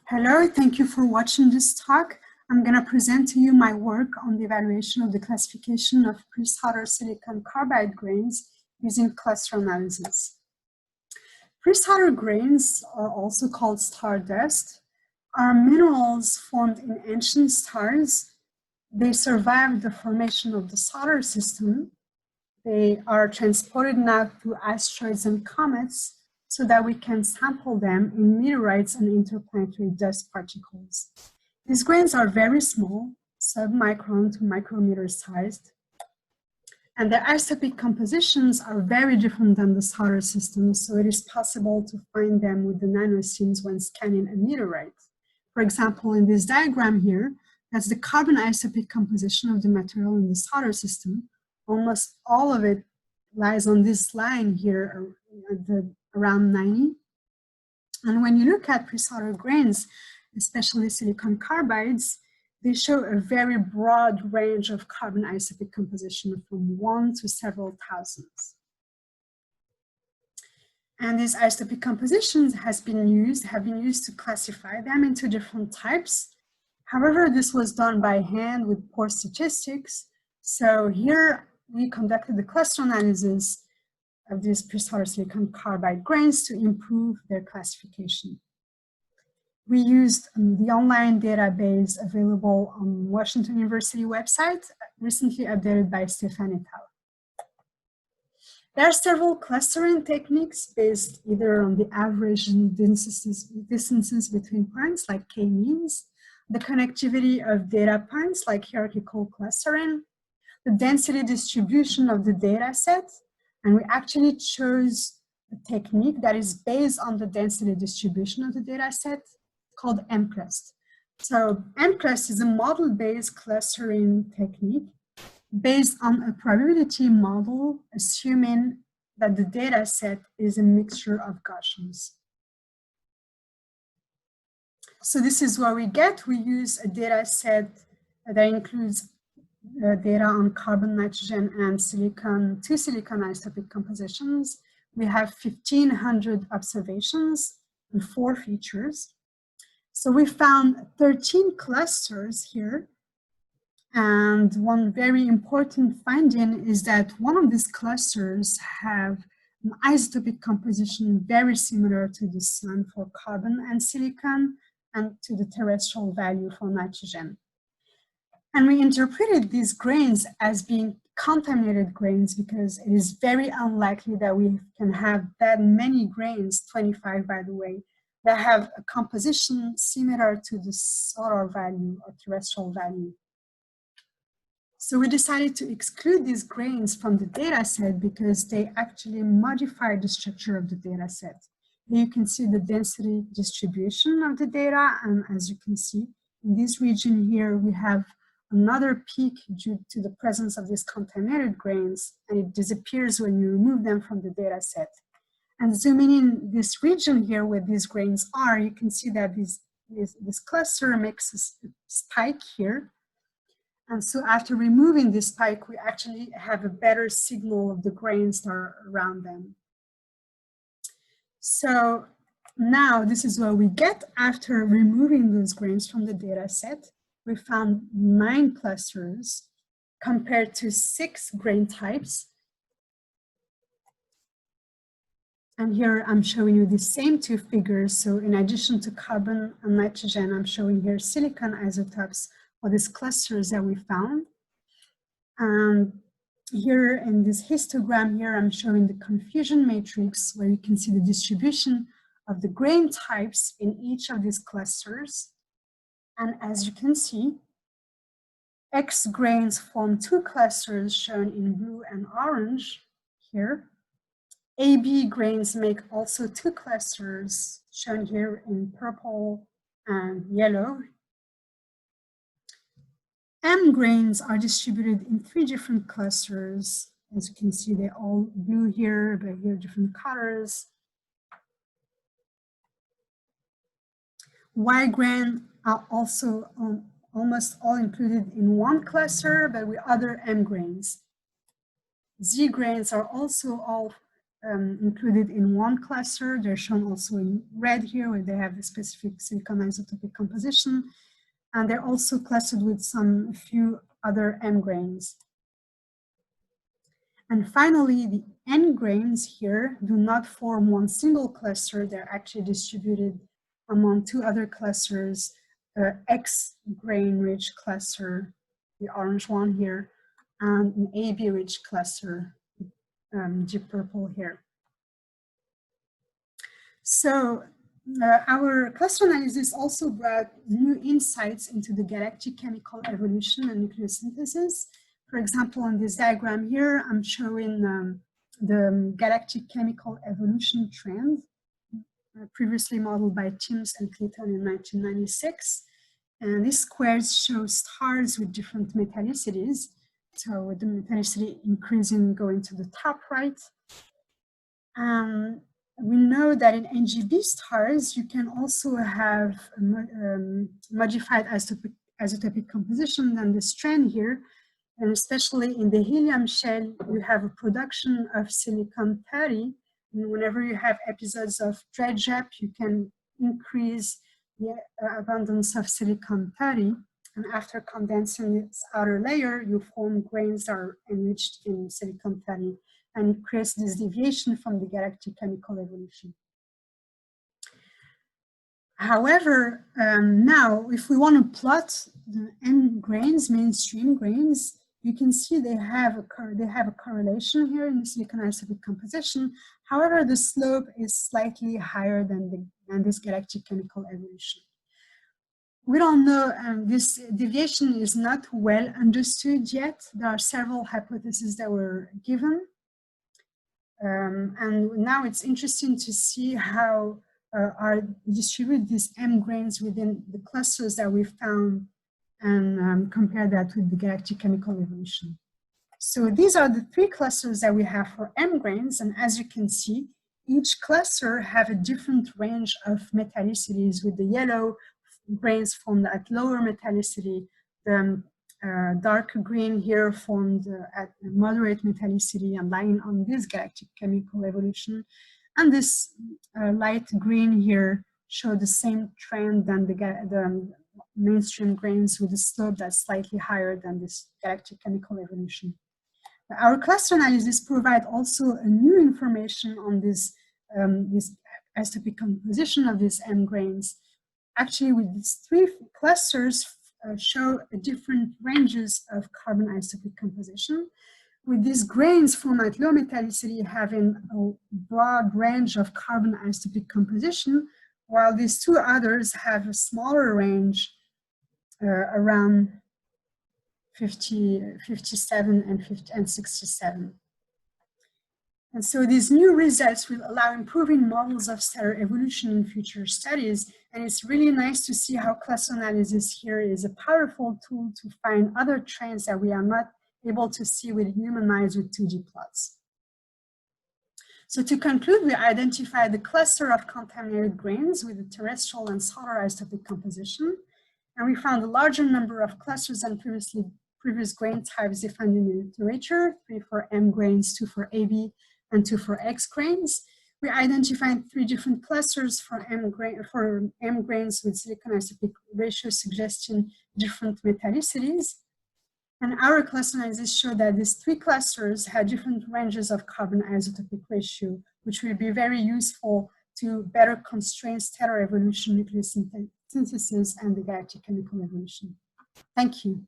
Hello, thank you for watching this talk. I'm going to present to you my work on the evaluation of the classification of Prestarter silicon carbide grains using cluster analysis. Prestarter grains, are also called stardust, are minerals formed in ancient stars. They survived the formation of the solar system. They are transported now through asteroids and comets so that we can sample them in meteorites and interplanetary dust particles. These grains are very small, sub-micron to micrometer sized, and their isotopic compositions are very different than the solar system, so it is possible to find them with the nanoscenes when scanning a meteorite. For example, in this diagram here, that's the carbon isotopic composition of the material in the solar system. Almost all of it lies on this line here around 90. And when you look at Prestarter grains, especially silicon carbides, they show a very broad range of carbon isotopic composition from 1 to several thousands. And these isotopic compositions have been used to classify them into different types. However, this was done by hand with poor statistics. So here we conducted the cluster analysis of these Prestarter silicon carbide grains to improve their classification. We used the online database available on Washinton University website, recently updated by Stefan et al. There are several clustering techniques based either on the average distances between points, like k-means, the connectivity of data points, like hierarchical clustering, the density distribution of the data set, and we actually chose a technique that is based on the density distribution of the data set called MCLUST. So MCLUST is a model-based clustering technique based on a probability model, assuming that the data set is a mixture of Gaussians. So this is what we get. We use a data set that includes data on carbon, nitrogen, and silicon, 2 silicon isotopic compositions. We have 1,500 observations and 4 features. So we found 13 clusters here. And one very important finding is that one of these clusters have an isotopic composition very similar to the sun for carbon and silicon, and to the terrestrial value for nitrogen. And we interpreted these grains as being contaminated grains because it is very unlikely that we can have that many grains, 25 by the way, that have a composition similar to the solar value or terrestrial value. So we decided to exclude these grains from the data set because they actually modify the structure of the data set. Here you can see the density distribution of the data, and as you can see, in this region here, we have another peak due to the presence of these contaminated grains, and it disappears when you remove them from the data set. And zooming in this region here where these grains are, you can see that this cluster makes a spike here. And so after removing this spike, we actually have a better signal of the grains that are around them. So now this is what we get after removing those grains from the data set. We found 9 clusters compared to 6 grain types. And here I'm showing you the same 2 figures. So in addition to carbon and nitrogen, I'm showing here silicon isotopes for these clusters that we found. And here in this histogram here, I'm showing the confusion matrix where you can see the distribution of the grain types in each of these clusters. And as you can see, X grains form 2 clusters shown in blue and orange here. AB grains make also 2 clusters shown here in purple and yellow. M grains are distributed in 3 different clusters. As you can see, they're all blue here, but here are different colors. Y grains are also almost all included in 1 cluster, but with other M grains. Z grains are also all included in one cluster. They're shown also in red here, where they have the specific silicon isotopic composition. And they're also clustered with a few other M grains. And finally, the N grains here do not form one single cluster. They're actually distributed among two other clusters, X grain rich cluster, the orange one here, and an AB rich cluster, deep purple here. So our cluster analysis also brought new insights into the galactic chemical evolution and nucleosynthesis. For example, in this diagram here, I'm showing the galactic chemical evolution trend, previously modeled by Timms and Clayton in 1996. And these squares show stars with different metallicities. So with the metallicity increasing going to the top right. We know that in NGB stars, you can also have modified isotopic composition than this trend here. And especially in the helium shell, you have a production of silicon-30. And whenever you have episodes of dredge-up, you can increase the abundance of silicon-30. And after condensing its outer layer, you form grains that are enriched in silicon-30. And it creates this deviation from the galactic chemical evolution. However, now, if we want to plot the N grains, mainstream grains, you can see they have a correlation here in the silicon isotopic composition. However, the slope is slightly higher than this galactic chemical evolution. We don't know, this deviation is not well understood yet. There are several hypotheses that were given. And now it's interesting to see how distribute these M grains within the clusters that we found and compare that with the galactic chemical evolution. So these are the three clusters that we have for M grains, and as you can see, each cluster have a different range of metallicities, with the yellow grains formed at lower metallicity, the dark green here formed at moderate metallicity and lying on this galactic chemical evolution, and this light green here show the same trend than the mainstream grains, with a slope that's slightly higher than this galactic chemical evolution. Our cluster analysis provide also a new information on this isotopic composition of these M grains. Actually, with these three clusters show different ranges of carbon isotopic composition, with these grains formed at low metallicity having a broad range of carbon isotopic composition, while these two others have a smaller range, around 57 and 67. And so these new results will allow improving models of stellar evolution in future studies. And it's really nice to see how cluster analysis here is a powerful tool to find other trends that we are not able to see with human eyes with 2D plots. So to conclude, we identified the cluster of contaminated grains with a terrestrial and solar isotopic composition. And we found a larger number of clusters than previous grain types defined in the literature, 3 for M grains, 2 for AB, and 2 for X grains. We identified 3 different clusters for M grains with silicon isotopic ratio suggesting different metallicities. And our cluster analysis showed that these 3 clusters had different ranges of carbon isotopic ratio, which will be very useful to better constrain stellar evolution, nucleosynthesis, and the galactic chemical evolution. Thank you.